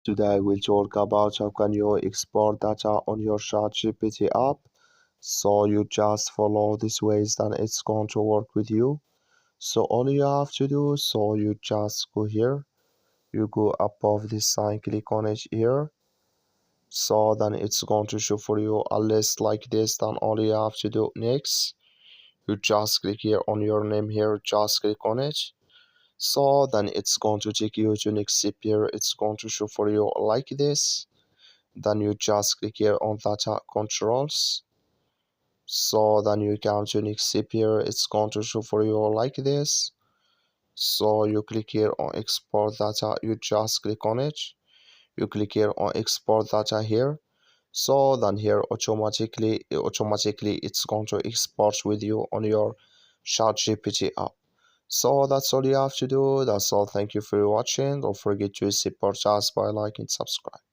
Today we'll talk about how can you export data on your ChatGPT app. So you just follow these ways, then it's going to work with you. So all you have to do, so you just go here, you go above this sign, click on it here. So then it's going to show for you a list like this. Then all you have to do next, you just click here on your name here, just click on it. So then it's going to take you to next step here. It's going to show for you like this. Then you just click here on data controls. So then you come to next step here. It's going to show for you like this. So you click here on export data. You just click on it. You click here on export data here. So then here automatically it's going to export with you on your ChatGPT app. So that's all you have to do. That's all. Thank you for watching. Don't forget to support us by liking and subscribe.